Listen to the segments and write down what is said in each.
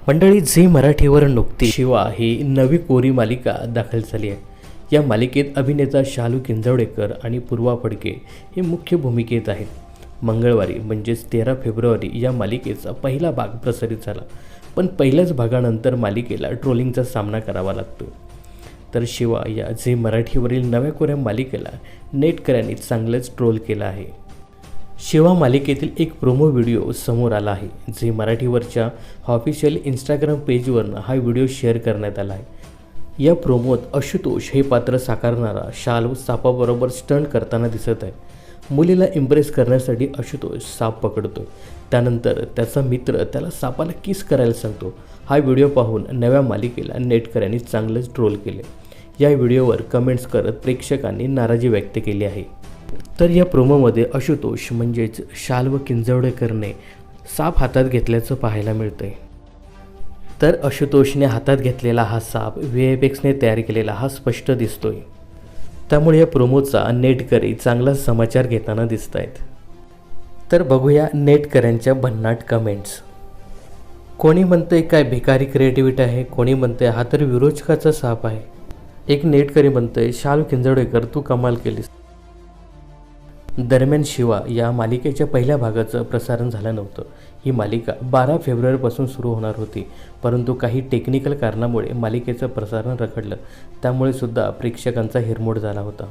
मंडळी, झी मराठीवर नुकतीच शिवा ही नवी कोरी मालिका दाखल झाली आहे. या मालिकेत अभिनेता शालू किंजवडेकर आणि पूर्वा फडके हे मुख्य भूमिकेत आहेत. मंगळवारी म्हणजेच 13 फेब्रुवारी या मालिकेचा पहिला भाग प्रसारित झाला. पण पहिल्याच भागानंतर मालिकेला ट्रोलिंगचा सामना करावा लागतो. तर शिवा या झी मराठीवरील नव्या कोऱ्या मालिकेला नेटकऱ्यांनी चांगलंच ट्रोल केलं आहे. शिवा मालिकेतील एक प्रोमो व्हिडिओ समोर आला आहे. झी मराठीवरच्या ऑफिशियल इंस्टाग्राम पेजवरनं हा व्हिडिओ शेअर करण्यात आला आहे. या प्रोमोत आशुतोष हे पात्र साकारणारा शालू सापाबरोबर स्टंट करताना दिसत आहे. मुलीला इम्प्रेस करण्यासाठी आशुतोष साप पकडतो. त्यानंतर त्याचा मित्र त्याला सापाला किस करायला सांगतो. हा व्हिडिओ पाहून नव्या मालिकेला नेटकऱ्यांनी चांगलंच ट्रोल केले. या व्हिडिओवर कमेंट्स करत प्रेक्षकांनी नाराजी व्यक्त केली आहे. तर या प्रोमोमध्ये आशुतोष म्हणजेच शालू किंजवडेकरने साप हातात घेतल्याचं पाहायला मिळतंय. तर आशुतोषने हातात घेतलेला हा साप VFXने तयार केलेला हा स्पष्ट दिसतोय. त्यामुळे या प्रोमोचा नेटकरी चांगला समाचार घेताना दिसत आहेत. तर बघूया नेटकऱ्यांच्या भन्नाट कमेंट्स. कोणी म्हणतंय काय भिकारी क्रिएटिव्हिटी आहे, कोणी म्हणतंय हा तर विरोचकाचा साप आहे. एक नेटकरी म्हणतंय शालू किंजवडेकर तू कमाल केलीस. दरम्यान शिवा या मालिकेच्या पहिल्या भागाचं प्रसारण झालं नव्हतं. ही मालिका 12 फेब्रुवारीपासून सुरू होणार होती, परंतु काही टेक्निकल कारणामुळे मालिकेचं प्रसारण रखडलं. त्यामुळे सुद्धा प्रेक्षकांचा हिरमोड झाला होता.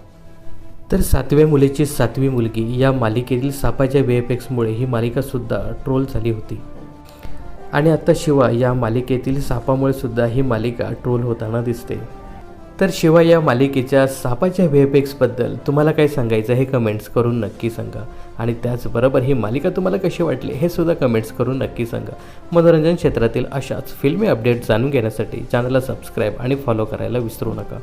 तर 7व्या मुलीची 7वी मुलगी या मालिकेतील सापाच्या VFXमुळे ही मालिकासुद्धा ट्रोल झाली होती. आणि आता शिवा या मालिकेतील सापामुळे सुद्धा ही मालिका ट्रोल होताना दिसते. तर शिवाय या मालिकेच्या सापाच्या VFXबद्दल तुम्हाला काय सांगायचं हे कमेंट्स करून नक्की सांगा. आणि त्याचबरोबर ही मालिका तुम्हाला कशी वाटली हे सुद्धा कमेंट्स करून नक्की सांगा. मनोरंजन क्षेत्रातील अशाच फिल्मी अपडेट जाणून घेण्यासाठी चॅनलला सबस्क्राईब आणि फॉलो करायला विसरू नका.